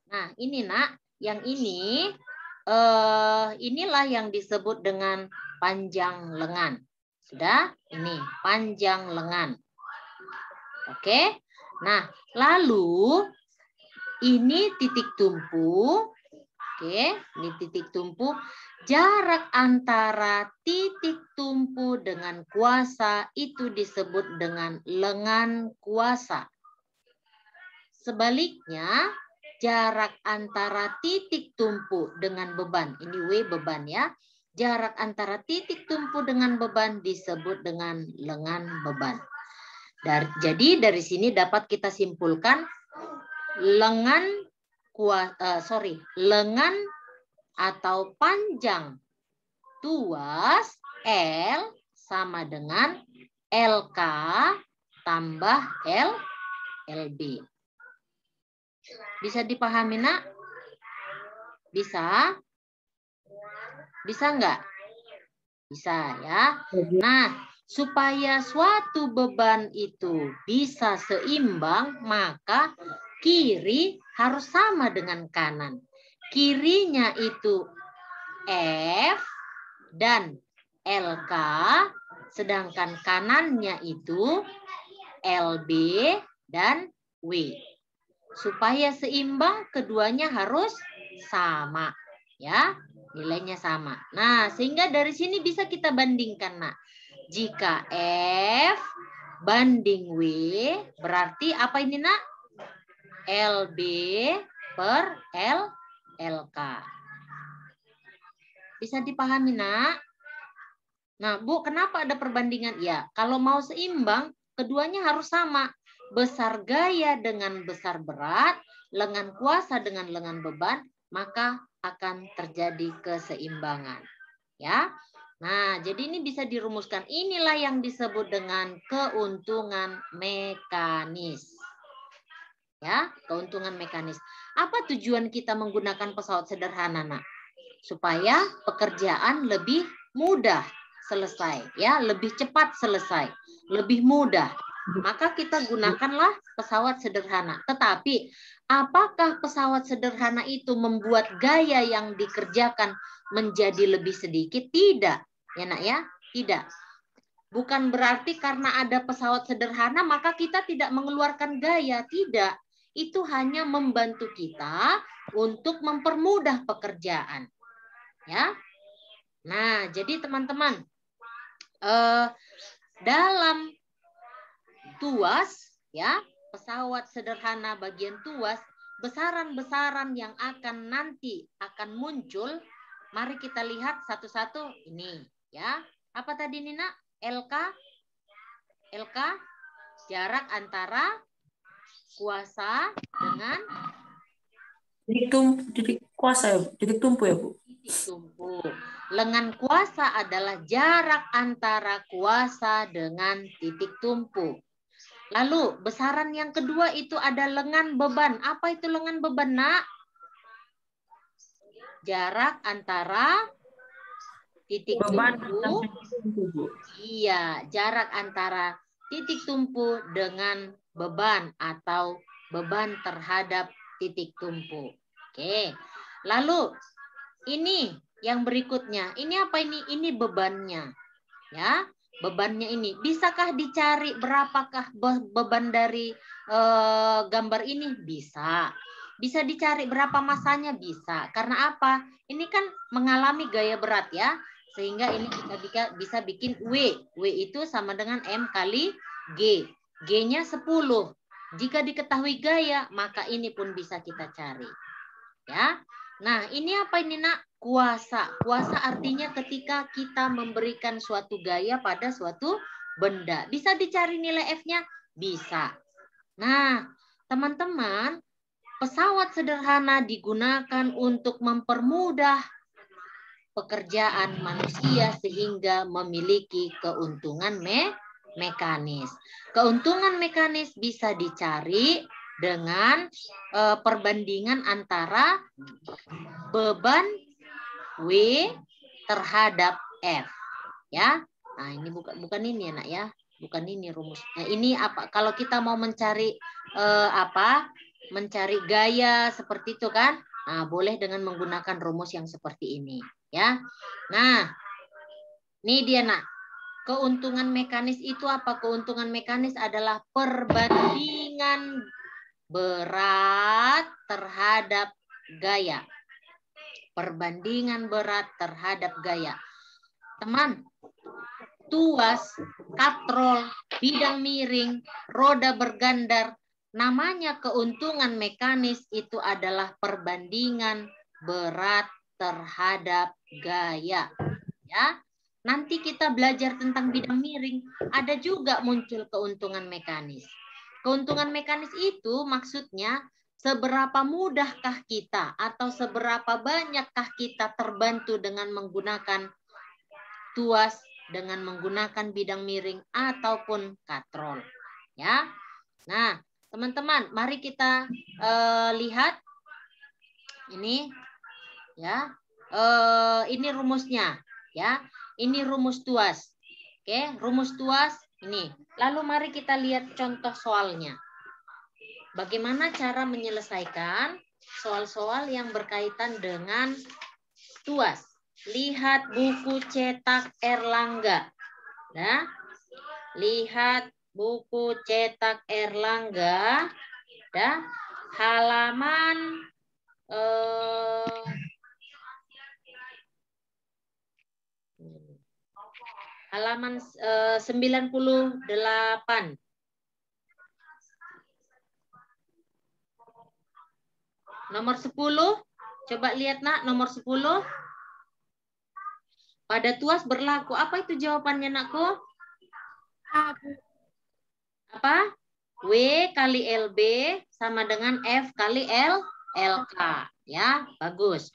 Nah, ini nak, yang ini inilah yang disebut dengan panjang lengan. Sudah? Ini panjang lengan. Oke. Nah, lalu ini titik tumpu. Oke, ini titik tumpu. Jarak antara titik tumpu dengan kuasa itu disebut dengan lengan kuasa. Sebaliknya, jarak antara titik tumpu dengan beban, ini W beban ya. Jarak antara titik tumpu dengan beban disebut dengan lengan beban. Jadi dari sini dapat kita simpulkan lengan atau panjang tuas L sama dengan LK tambah LB. Bisa dipahami nak? Bisa? Bisa enggak? Bisa ya. Nah, supaya suatu beban itu bisa seimbang, maka kiri harus sama dengan kanan. Kirinya itu F dan LK, sedangkan kanannya itu LB dan W. Supaya seimbang, keduanya harus sama. Ya, nilainya sama. Nah, sehingga dari sini bisa kita bandingkan, nak. Jika F banding W, berarti apa ini, nak? LB per LK. Bisa dipahami, nak? Nah, Bu, kenapa ada perbandingan? Ya, kalau mau seimbang, keduanya harus sama. Besar gaya dengan besar berat, lengan kuasa dengan lengan beban, maka akan terjadi keseimbangan. Ya. Nah, jadi ini bisa dirumuskan. Inilah yang disebut dengan keuntungan mekanis. Ya, keuntungan mekanis. Apa tujuan kita menggunakan pesawat sederhana, nak? Supaya pekerjaan lebih mudah selesai, ya, lebih cepat selesai, lebih mudah. Maka kita gunakanlah pesawat sederhana. Tetapi apakah pesawat sederhana itu membuat gaya yang dikerjakan menjadi lebih sedikit? Tidak, ya nak ya, tidak. Bukan berarti karena ada pesawat sederhana maka kita tidak mengeluarkan gaya, tidak. Itu hanya membantu kita untuk mempermudah pekerjaan. Ya. Nah, jadi teman-teman, dalam tuas, ya, pesawat sederhana bagian tuas, besaran-besaran yang nanti akan muncul, mari kita lihat satu-satu ini, ya. Apa tadi Nina? LK, jarak antara kuasa dengan titik kuasa ya, titik tumpu ya, Bu. Titik tumpu. Lengan kuasa adalah jarak antara kuasa dengan titik tumpu. Lalu besaran yang kedua itu ada lengan beban. Apa itu lengan beban, nak? Jarak antara titik tumpu. Iya, jarak antara titik tumpu dengan beban atau beban terhadap titik tumpu. Oke. Lalu ini yang berikutnya. Ini apa ini? Ini bebannya. Ya, bebannya ini. Bisakah dicari berapakah beban dari gambar ini? Bisa. Bisa dicari berapa masanya? Bisa. Karena apa? Ini kan mengalami gaya berat ya. Sehingga ini kita bisa bikin W. W itu sama dengan M kali G. G-nya 10. Jika diketahui gaya, maka ini pun bisa kita cari. Ya. Nah, ini apa ini, nak? Kuasa. Kuasa artinya ketika kita memberikan suatu gaya pada suatu benda. Bisa dicari nilai F-nya? Bisa. Nah, teman-teman, pesawat sederhana digunakan untuk mempermudah pekerjaan manusia sehingga memiliki keuntungan mekanis. Keuntungan mekanis bisa dicari dengan perbandingan antara beban W terhadap F, ya. Nah, ini bukan ini ya, nak ya. Bukan ini rumus. Nah, ini apa? Kalau kita mau mencari mencari gaya seperti itu kan? Nah, boleh dengan menggunakan rumus yang seperti ini, ya. Nah, ini dia nak. Keuntungan mekanis itu apa? Keuntungan mekanis adalah perbandingan berat terhadap gaya. Perbandingan berat terhadap gaya. Teman, tuas, katrol, bidang miring, roda bergandar, namanya keuntungan mekanis itu adalah perbandingan berat terhadap gaya. Ya, nanti kita belajar tentang bidang miring, ada juga muncul keuntungan mekanis. Keuntungan mekanis itu maksudnya seberapa mudahkah kita atau seberapa banyakkah kita terbantu dengan menggunakan tuas, dengan menggunakan bidang miring ataupun katrol. Ya. Nah, teman-teman, mari kita lihat ini ya. Ini rumusnya ya. Ini rumus tuas. Oke, rumus tuas ini. Lalu mari kita lihat contoh soalnya. Bagaimana cara menyelesaikan soal-soal yang berkaitan dengan tuas. Lihat buku cetak Erlangga. Nah, lihat buku cetak Erlangga. Ya, halaman halaman 98. Nomor 10, coba lihat nak, nomor 10. Pada tuas berlaku, apa itu jawabannya nakku? Apa? W kali LB sama dengan F kali LK. Ya, bagus.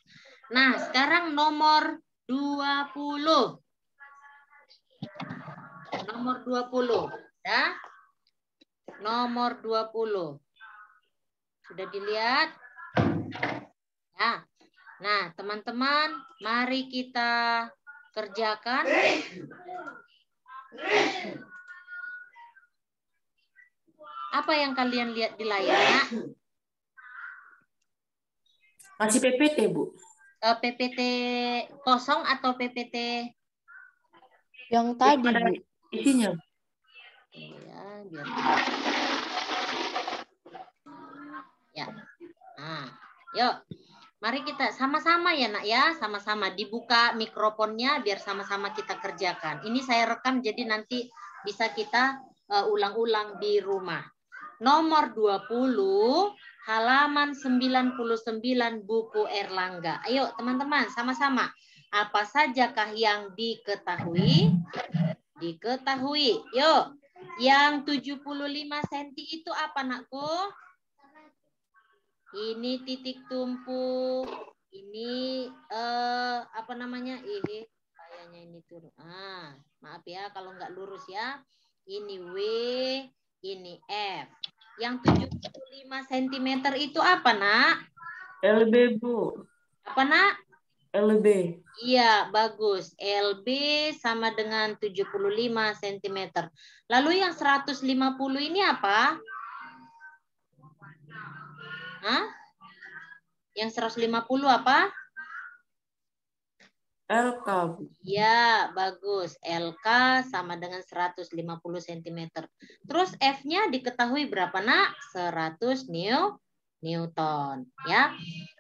Nah, sekarang nomor 20. Nomor 20. Ya. Nomor 20. Sudah dilihat? Ya. Nah, teman-teman, mari kita kerjakan. Apa yang kalian lihat di layar? Masih PPT, Bu. PPT kosong atau PPT? Yang tadi, Bu. Isinya. Ya, biar. Ya. Nah, yuk. Mari kita sama-sama ya nak ya, sama-sama dibuka mikrofonnya biar sama-sama kita kerjakan. Ini saya rekam jadi nanti bisa kita ulang-ulang di rumah. Nomor 20, halaman 99 buku Erlangga. Ayo teman-teman sama-sama. Apa sajakah yang diketahui? Diketahui. Yuk. Yang 75 cm itu apa nakku? Ini titik tumpu, ini apa namanya? Ini kayaknya ini turun. Maaf ya kalau nggak lurus ya. Ini W, ini F. Yang 75 cm itu apa, Nak? LB, Bu. Apa, Nak? LB. Iya, bagus. LB sama dengan 75 cm. Lalu yang 150 ini apa? Hah? Yang 150 apa? LK. Ya, bagus. LK sama dengan 150 cm. Terus F-nya diketahui berapa, Nak? 100 Newton. Ya.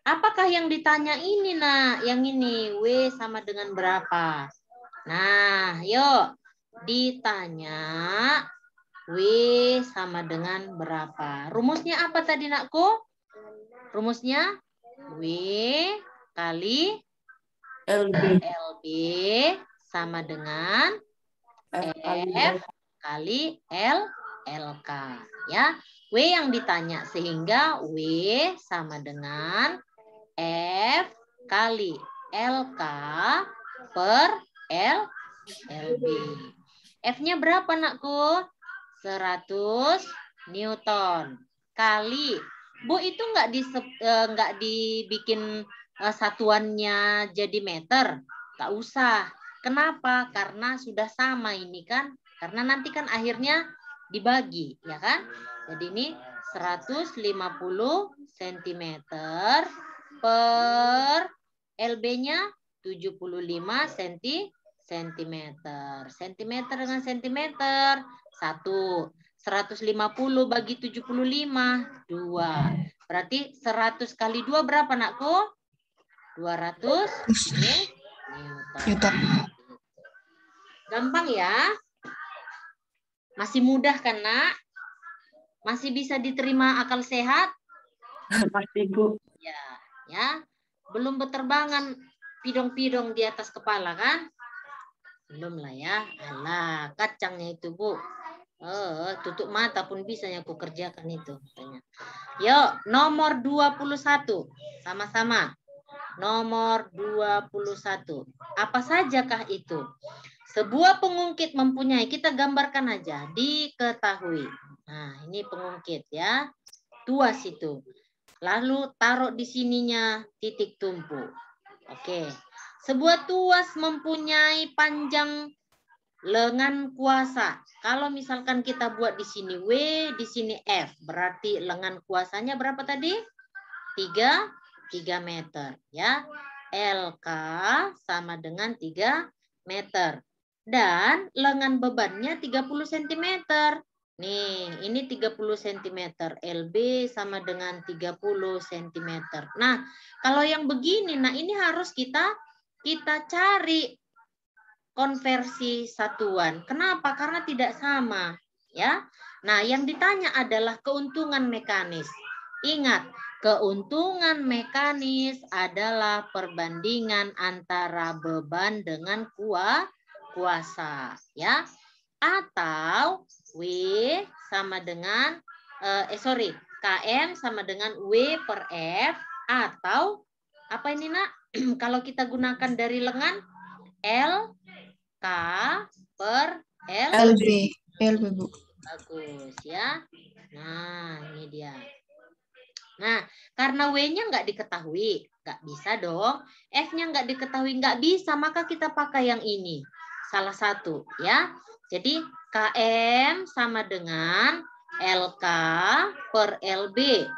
Apakah yang ditanya ini, Nak? Yang ini, W sama dengan berapa? Nah, yuk. Ditanya W sama dengan berapa? Rumusnya apa tadi, Nakku? Rumusnya W kali LB sama dengan F kali LK. Ya, W yang ditanya sehingga W sama dengan F kali LK per LB. F-nya berapa, Nakku? 100 Newton kali. Bu, itu nggak dibikin satuannya jadi meter? Nggak usah. Kenapa? Karena sudah sama ini kan. Karena nanti kan akhirnya dibagi, ya kan? Jadi ini 150 cm per LB-nya 75 cm. Centimeter dengan centimeter 1. 150 bagi 75 2. Berarti 100 kali 2 berapa, Nakku? 200 Newton. Gampang ya? Masih mudah kan, Nak? Masih bisa diterima akal sehat? Pasti, Bu. Ya. Belum berterbangan pidong-pidong di atas kepala kan? Belum lah ya. Alah, kacangnya itu, Bu. Tutup mata pun bisa yang aku kerjakan itu. Yuk, nomor 21. Sama-sama. Nomor 21. Apa sajakah itu? Sebuah pengungkit mempunyai, kita gambarkan aja, diketahui. Nah, ini pengungkit ya. Tuas itu. Lalu taruh di sininya titik tumpu. Oke. Sebuah tuas mempunyai panjang lengan kuasa. Kalau misalkan kita buat di sini W, di sini F, berarti lengan kuasanya berapa tadi? 3 meter ya. LK sama dengan 3 meter. Dan lengan bebannya 30 cm. Nih, ini 30 cm. LB sama dengan 30 cm. Nah, kalau yang begini, nah ini harus kita cari konversi satuan. Kenapa? Karena tidak sama, ya. Nah, yang ditanya adalah keuntungan mekanis. Ingat, keuntungan mekanis adalah perbandingan antara beban dengan kuasa, ya. Atau W sama dengan KM sama dengan W per F, atau apa ini, Nak? Kalau kita gunakan dari lengan L K per LB, Bu. Bagus ya. Nah, ini dia. Nah, karena W-nya nggak diketahui, nggak bisa dong. F-nya nggak diketahui, nggak bisa, maka kita pakai yang ini. Salah satu ya. Jadi KM sama dengan LK per LB.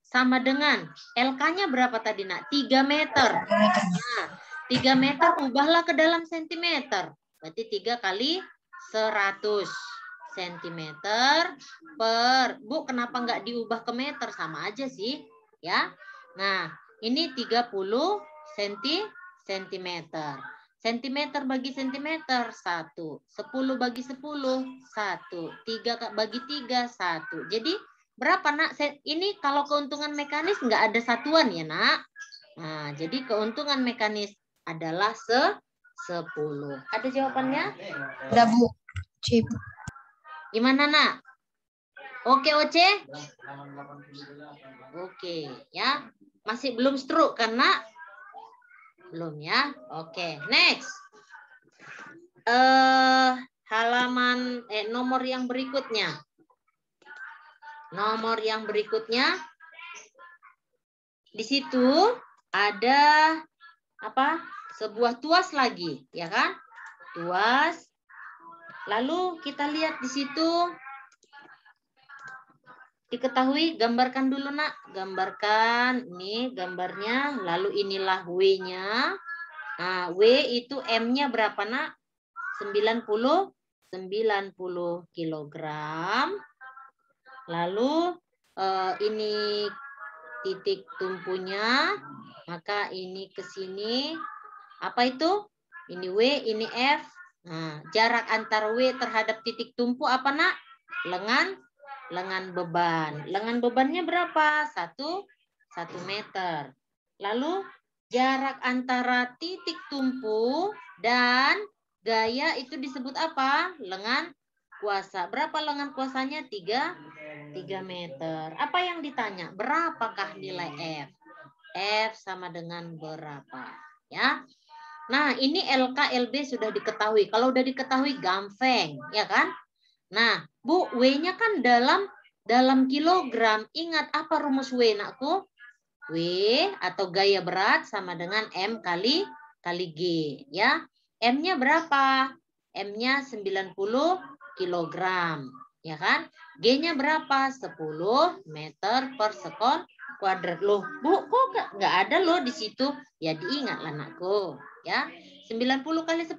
Sama dengan LK-nya berapa tadi, Nak? 3 meter. Nah, 3 meter ubahlah ke dalam sentimeter. Berarti 3 kali 100 cm per. Bu, kenapa nggak diubah ke meter? Sama aja sih. Ya. Nah, ini 30 cm. Sentimeter bagi sentimeter 1. 10 bagi 10 1. 3 bagi 3 1. Jadi berapa, Nak? Ini kalau keuntungan mekanis nggak ada satuan ya, Nak. Nah, jadi keuntungan mekanis adalah 10. Ada jawabannya? Ada, Bu. C. Gimana, Nak? Oke, Oce? Oke, ya. Masih belum stroke kan, Nak? Belum ya. Oke, next. Halaman nomor yang berikutnya. Nomor yang berikutnya. Di situ ada apa? Sebuah tuas lagi, ya kan? Tuas. Lalu kita lihat di situ. Diketahui, gambarkan dulu, Nak. Gambarkan, ini gambarnya. Lalu inilah W-nya. Nah, W itu M-nya berapa, Nak? 90 kilogram. Lalu ini titik tumpunya. Maka ini ke sini. Apa itu? Ini W, ini F. Nah, jarak antar W terhadap titik tumpu apa, Nak? Lengan beban. Lengan bebannya berapa? 1 meter. Lalu jarak antara titik tumpu dan gaya itu disebut apa? Lengan kuasa. Berapa lengan kuasanya? 3 meter. Apa yang ditanya? Berapakah nilai F? F sama dengan berapa? Ya. Nah, ini LK, LB sudah diketahui. Kalau udah diketahui gampang, ya kan? Nah, Bu, W-nya kan dalam kilogram. Ingat apa rumus W, Nakku? W atau gaya berat sama dengan M kali G, ya. M-nya berapa? M-nya 90 kilogram. Ya kan? G-nya berapa? 10 meter per sekon kuadrat. Loh, Bu, kok nggak ada loh di situ? Ya diingat lah anakku. Ya, 90 kali 10.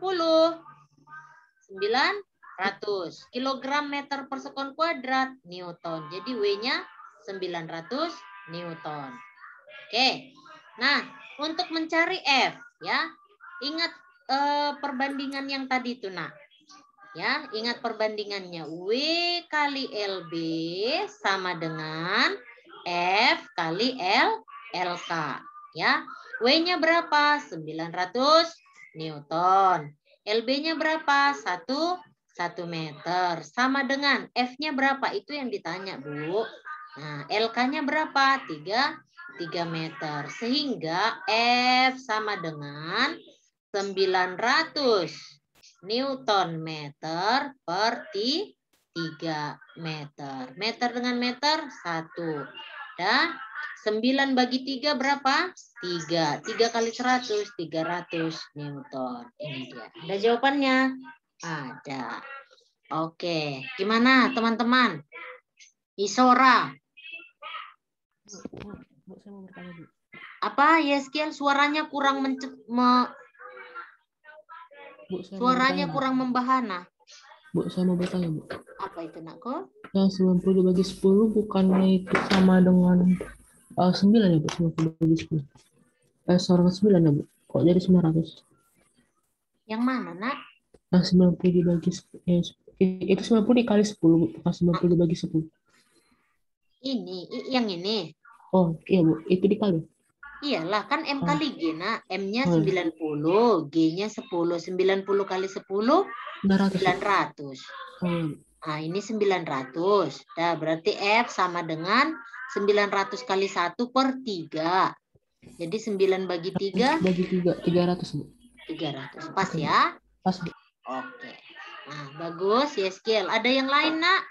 900 kilogram meter per sekon kuadrat Newton. Jadi W-nya 900 Newton. Oke. Nah, untuk mencari F ya, ingat perbandingan yang tadi itu, Nak. Ya, ingat perbandingannya. W kali LB sama dengan F kali LK. Ya, W-nya berapa? 900 Newton. LB-nya berapa? 1 meter. Sama dengan F-nya berapa? Itu yang ditanya, Bu. Nah, LK-nya berapa? 3 meter. Sehingga F sama dengan 900 Newton meter per 3 meter. Meter dengan meter 1. Dan 9 bagi 3 berapa? 3. 3 kali 100, 300 Newton. Ini dia. Ada jawabannya? Ada. Oke. Gimana teman-teman? Isora. Bu, saya mau bertanya, Bu. Apa, Yeskiel? Suaranya kurang Bu, saya mau suaranya bertanya, kurang membahana. Bu, saya mau bertanya, Bu. Apa itu, Nakku? Yang 90 dibagi 10 bukannya itu sama dengan 9 ya, Bu? 90 dibagi 10. Seorang 9 ya, Bu? Kok jadi 900? Yang mana, Nak? Yang 90 dibagi 10. Itu 90 dikali 10, Bu. Bukan 90 dibagi 10. Ini, yang ini. Oh, iya, Bu. Itu dikali. Iyalah, kan M kali G, Nak. M-nya Oh, 90, G-nya 10. 90 kali 10, 900. Oh, Nah, ini 900. Nah, berarti F sama dengan 900 kali 1 per 3. Jadi 9 bagi 3, bagi 3, 300, Bu. 300. Pas Oke, ya? pas, Bu. Oke. Nah, bagus ya, skill. Ada yang lain, Nak?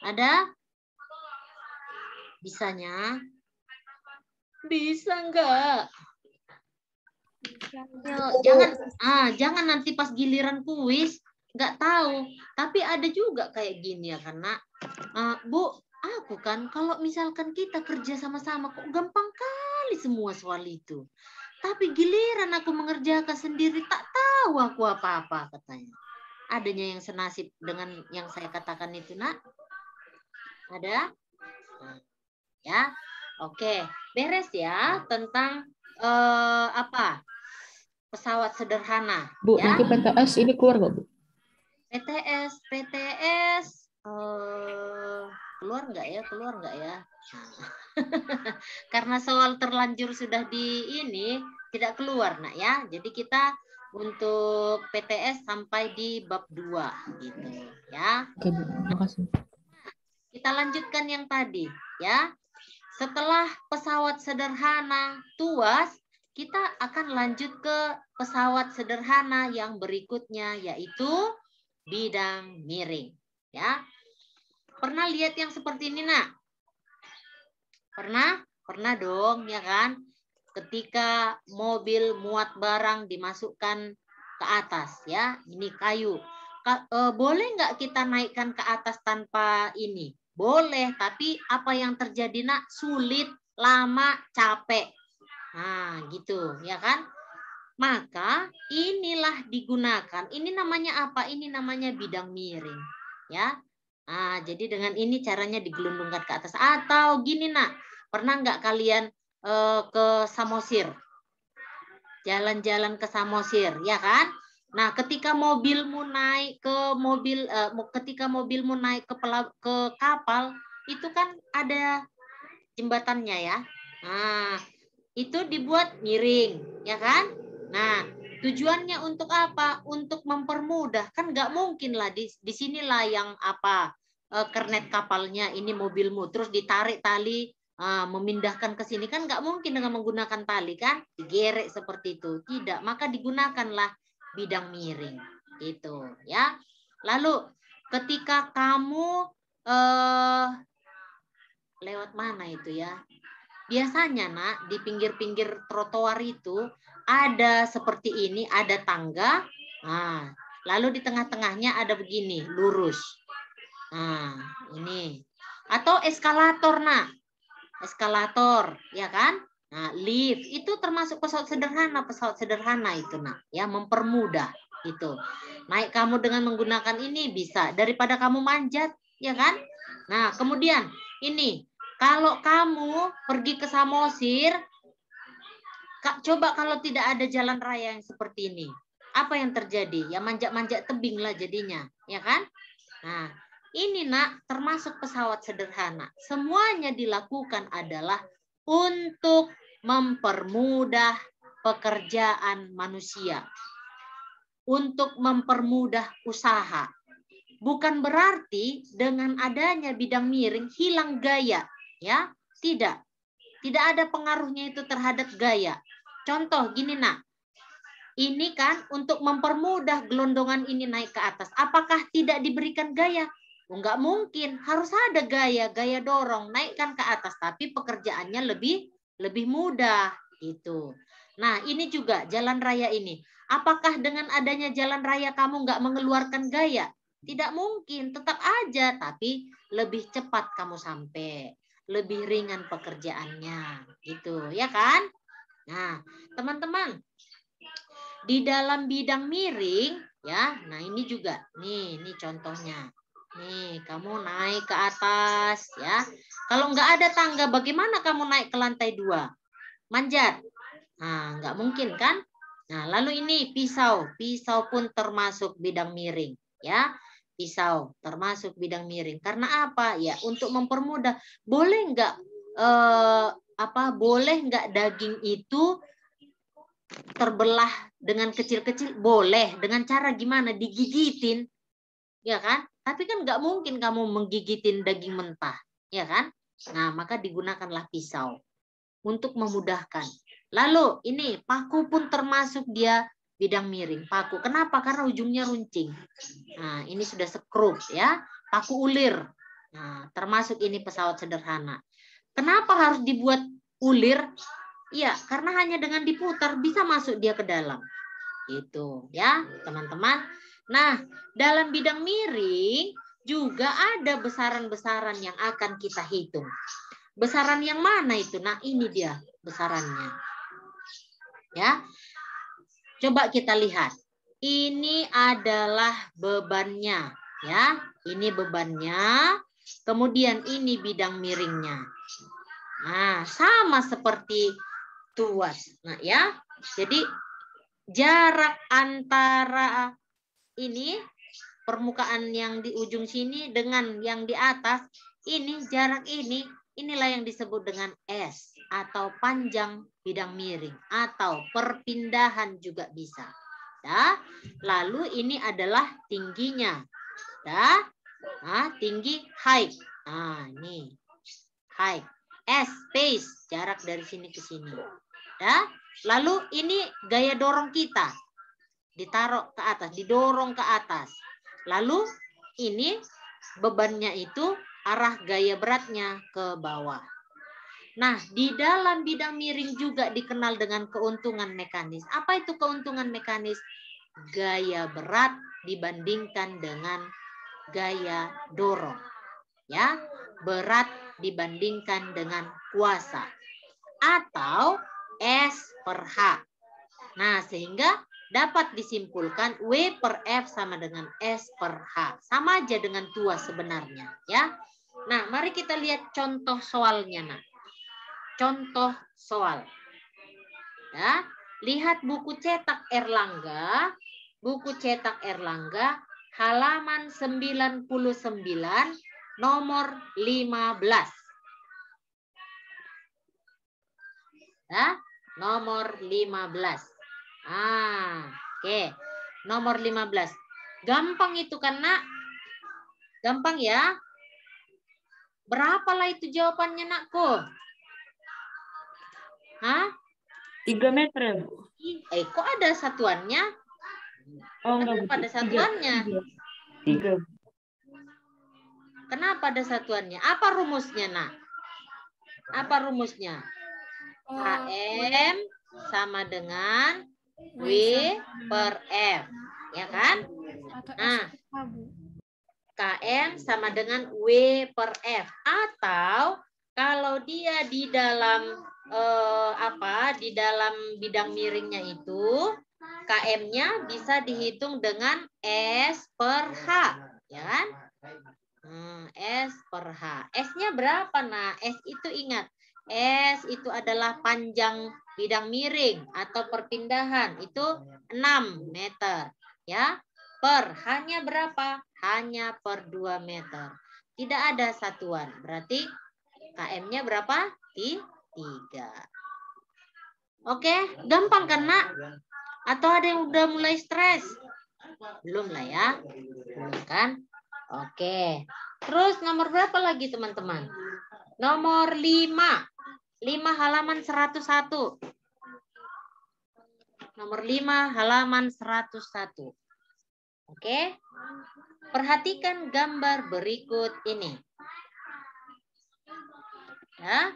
Ada? Bisanya? Bisa enggak? Jangan nanti pas giliran kuis nggak tahu. Tapi ada juga kayak gini ya, karena Bu, aku kan kalau misalkan kita kerja sama-sama kok gampang kali semua soal itu. Tapi giliran aku mengerjakan sendiri tak tahu aku apa-apa katanya. Adanya yang senasib dengan yang saya katakan itu, Nak? Ada? Ya. Oke, beres ya tentang apa? Pesawat sederhana. Bu, Ya. nanti PTS ini keluar nggak, Bu? PTS keluar nggak ya? Karena soal terlanjur sudah di ini tidak keluar, Nak ya. Jadi kita untuk PTS sampai di bab 2 gitu ya. Oke, Bu. Makasih. Kita lanjutkan yang tadi ya. Setelah pesawat sederhana tuas, kita akan lanjut ke pesawat sederhana yang berikutnya, yaitu bidang miring. Ya, pernah lihat yang seperti ini, Nak? Pernah dong, ya kan? Ketika mobil muat barang dimasukkan ke atas, ya, ini kayu. Boleh nggak kita naikkan ke atas tanpa ini? Boleh, tapi apa yang terjadi, Nak? Sulit, lama, capek. Nah, gitu, ya kan? Maka inilah digunakan. Ini namanya apa? Ini namanya bidang miring, ya. Nah, jadi dengan ini caranya digelundungkan ke atas. Atau gini, Nak, pernah nggak kalian ke Samosir? Jalan-jalan ke Samosir, ya kan? Nah, ketika mobilmu naik ke kapal, itu kan ada jembatannya ya. Nah, itu dibuat miring, ya kan? Nah, tujuannya untuk apa? Untuk mempermudah. Kan nggak mungkin lah di sinilah yang apa? Kernet kapalnya ini mobilmu terus ditarik tali memindahkan ke sini kan nggak mungkin dengan menggunakan tali kan? Digerek seperti itu. Tidak, maka digunakanlah bidang miring gitu ya. Lalu ketika kamu lewat mana itu ya? Biasanya, Nak, di pinggir-pinggir trotoar itu ada seperti ini, ada tangga. Nah, lalu di tengah-tengahnya ada begini, lurus. Nah, ini. Atau eskalator, nak. Eskalator, ya kan? Nah, lift itu termasuk pesawat sederhana itu, nak. Ya, mempermudah itu. Naik kamu dengan menggunakan ini bisa daripada kamu manjat, ya kan? Nah, kemudian ini, kalau kamu pergi ke Samosir, coba kalau tidak ada jalan raya yang seperti ini, apa yang terjadi? Ya manjat-manjat tebing lah jadinya, ya kan? Nah, ini nak termasuk pesawat sederhana. Semuanya dilakukan adalah untuk mempermudah pekerjaan manusia. Untuk mempermudah usaha. Bukan berarti dengan adanya bidang miring hilang gaya, ya? Tidak. Tidak ada pengaruhnya itu terhadap gaya. Contoh gini, nak. Ini kan untuk mempermudah gelondongan ini naik ke atas. Apakah tidak diberikan gaya? Enggak mungkin. Harus ada gaya dorong, naikkan ke atas. Tapi pekerjaannya lebih mudah. Gitu. Nah, ini juga jalan raya ini. Apakah dengan adanya jalan raya kamu enggak mengeluarkan gaya? Tidak mungkin. Tetap aja. Tapi lebih cepat kamu sampai. Lebih ringan pekerjaannya. Gitu. Ya kan? Nah, teman-teman. Di dalam bidang miring, ya, nah ini juga, nih contohnya. Nih, kamu naik ke atas, ya. Kalau nggak ada tangga, bagaimana kamu naik ke lantai 2? Manjat. Nah, nggak mungkin kan? Nah, lalu ini pisau. Pisau pun termasuk bidang miring, ya. Pisau termasuk bidang miring. Karena apa? Ya, untuk mempermudah. Boleh nggak boleh nggak daging itu terbelah dengan kecil-kecil? Boleh. Dengan cara gimana? Digigitin. Ya kan? Tapi kan nggak mungkin kamu menggigitin daging mentah. Ya kan? Nah, maka digunakanlah pisau. Untuk memudahkan. Lalu ini paku pun termasuk dia bidang miring. Paku. Kenapa? Karena ujungnya runcing. Nah, ini sudah sekrup ya. Paku ulir. Nah, termasuk ini pesawat sederhana. Kenapa harus dibuat ulir? Iya, karena hanya dengan diputar bisa masuk dia ke dalam. Gitu ya, teman-teman. Nah, dalam bidang miring juga ada besaran-besaran yang akan kita hitung. Besaran yang mana itu? Nah, ini dia besarannya. Ya. Coba kita lihat. Ini adalah bebannya, ya. Ini bebannya. Kemudian ini bidang miringnya. Nah, sama seperti tuas. Nah, ya. Jadi jarak antara ini permukaan yang di ujung sini dengan yang di atas, ini jarak ini, inilah yang disebut dengan S atau panjang bidang miring atau perpindahan juga bisa. Ya. Lalu ini adalah tingginya. Ya. Nah, tinggi height. Nah, ini height. S space, jarak dari sini ke sini. Ya. Lalu ini gaya dorong kita. Ditaruh ke atas, didorong ke atas. Lalu ini bebannya itu arah gaya beratnya ke bawah. Nah, di dalam bidang miring juga dikenal dengan keuntungan mekanis. Apa itu keuntungan mekanis? Gaya berat dibandingkan dengan gaya dorong. Ya, berat dibandingkan dengan kuasa. Atau S per H. Nah, sehingga dapat disimpulkan W per F sama dengan S per H. Sama aja dengan tuas sebenarnya. Ya. Nah, mari kita lihat contoh soalnya. Nah. Contoh soal. Ya. Lihat buku cetak Erlangga. Buku cetak Erlangga halaman 99 nomor 15. Ya, nomor 15. Oke. Nomor 15. Gampang itu kan, Nak? Gampang ya? Berapalah itu jawabannya, Nakku? Hah? 3 meter ya, Bu? Kok ada satuannya? Oh, enggak, Bu. Kenapa ada satuannya? 3. Kenapa ada satuannya? Apa rumusnya, Nak? Apa rumusnya? HM sama dengan W per F. Ya kan? Nah, km sama dengan W per F. Atau kalau dia di dalam di dalam bidang miringnya itu, km-nya bisa dihitung dengan S per H, ya kan? S per H. S-nya berapa? Nah, S itu ingat, S itu adalah panjang bidang miring atau perpindahan, itu 6 meter. Ya, per H-nya berapa? Hanya per 2 meter. Tidak ada satuan. Berarti km-nya berapa? 3. Oke, gampang kan, Nak? Atau ada yang udah mulai stres? Belum lah ya. Belum kan? Oke. Terus nomor berapa lagi, teman-teman? Nomor 5. 5 halaman 101. Nomor 5 halaman 101. Oke. Perhatikan gambar berikut ini. Ya.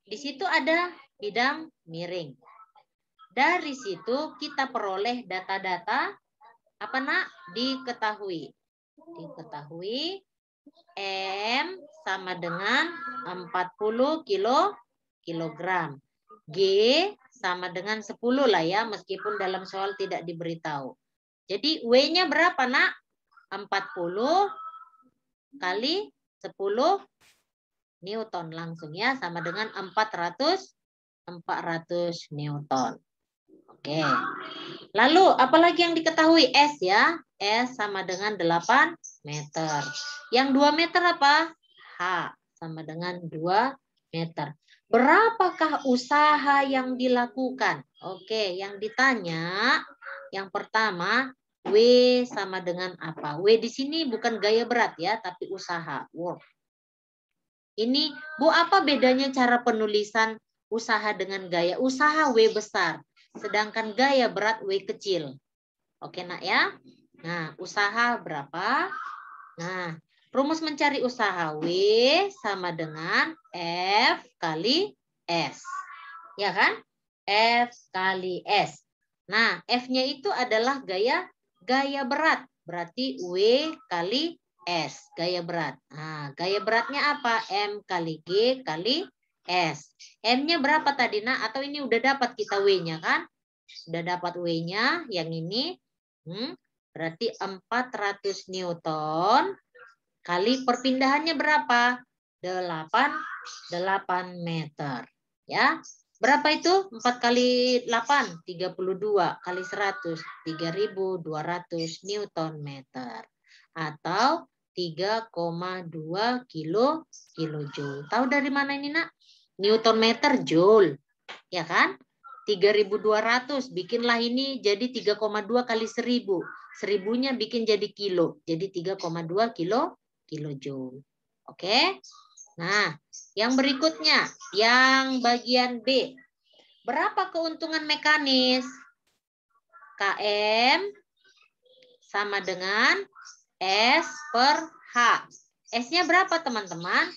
Di situ ada bidang miring. Dari situ kita peroleh data-data apa, Nak? Diketahui M sama dengan 40 kilogram. G sama dengan 10 lah ya, meskipun dalam soal tidak diberitahu. Jadi W-nya berapa, Nak? 40 kali 10 Newton langsung ya, sama dengan 400 Newton. Oke. Lalu apalagi yang diketahui? S ya. S sama dengan 8 meter. Yang 2 meter apa? H sama dengan 2 meter. Berapakah usaha yang dilakukan? Oke, yang ditanya yang pertama, W sama dengan apa? W di sini bukan gaya berat ya, tapi usaha, work. Ini, Bu, apa bedanya cara penulisan usaha dengan gaya? Usaha W besar, sedangkan gaya berat W kecil. Oke, Nak ya? Nah, usaha berapa? Nah, rumus mencari usaha W sama dengan F kali S. Ya kan? F kali S. Nah, F-nya itu adalah gaya berat. Berarti W kali S, gaya berat. Nah, gaya beratnya apa? M kali G kali S. M-nya berapa tadi, Nak? Atau ini udah dapat kita W-nya kan? Udah dapat W-nya yang ini. Berarti 400 Newton kali perpindahannya berapa? 8 meter. Ya. Berapa itu? 4 kali 8, 32 kali 100, 3.200 Newton meter. Atau 3,2 kilojoule. Tahu dari mana ini, Nak? Newton meter joule. Ya kan? 3.200, bikinlah ini jadi 3,2 kali 1.000. 1.000-nya bikin jadi kilo. Jadi 3,2 kilojoule. Oke? Nah, yang berikutnya, yang bagian B. Berapa keuntungan mekanis? KM sama dengan S per H. S-nya berapa, teman-teman?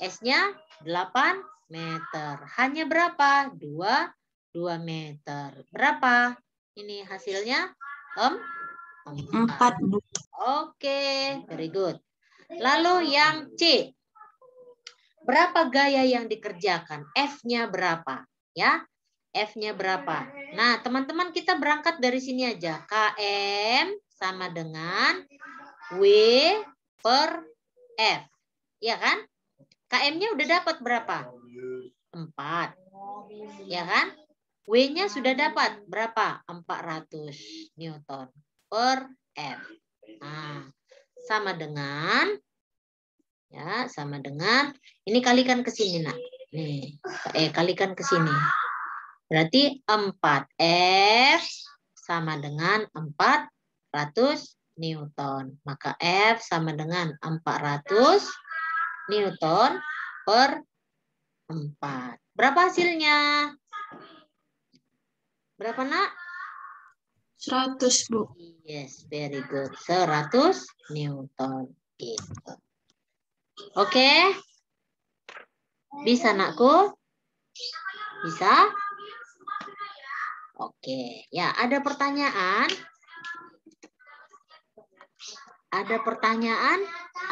S-nya 8 meter. Hanya berapa? 2 meter. Berapa? Ini hasilnya? 4. Oke, very good. Lalu yang C. Berapa gaya yang dikerjakan? F-nya berapa? Ya, F-nya berapa? Nah, teman-teman kita berangkat dari sini aja. KM sama dengan W per F. Ya kan? KM-nya udah dapat berapa? 4. Ya kan? W-nya sudah dapat berapa? 400 Newton per F. Nah, sama dengan ini kalikan ke sini, Nak. Nih, kalikan ke sini. Berarti 4F sama dengan 400 Newton. Maka F sama dengan 400 Newton per 4. Berapa hasilnya? Berapa, Nak? 100, Bu. Yes, very good. 100 Newton. Gitu. Oke? Bisa, Nakku? Bisa? Oke. Ya, ada pertanyaan? Ada pertanyaan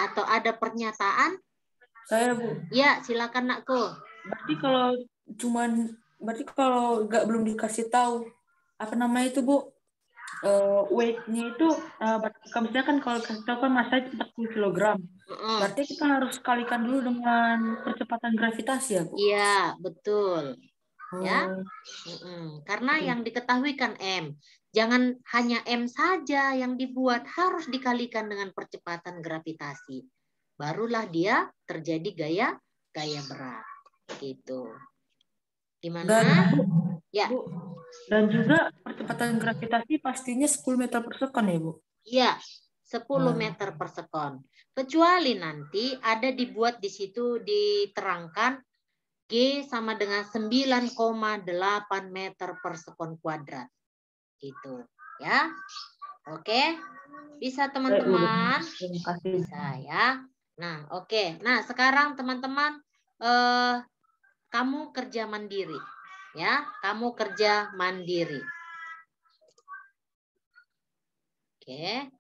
atau ada pernyataan? Saya, Bu. Ya, silakan Nakku. Berarti kalau belum dikasih tahu apa namanya itu, Bu, weight-nya itu, misalkan kalau kasih tahu kan masanya 40 kg. Berarti kita harus kalikan dulu dengan percepatan gravitasi ya, Bu? Iya, betul. Ya, karena yang diketahui kan M. Jangan hanya M saja yang dibuat, harus dikalikan dengan percepatan gravitasi. Barulah dia terjadi gaya berat. Gitu. Gimana? Ya. Bu, dan juga percepatan gravitasi pastinya 10 meter per sekon ya, Bu? Iya, 10 meter per sekon. Kecuali nanti ada dibuat di situ diterangkan G sama dengan 9,8 meter per sekon kuadrat. Itu, ya. Oke. Bisa teman-teman? Bisa ya. Nah, oke. Nah, sekarang teman-teman kamu kerja mandiri. Ya, kamu kerja mandiri. Oke.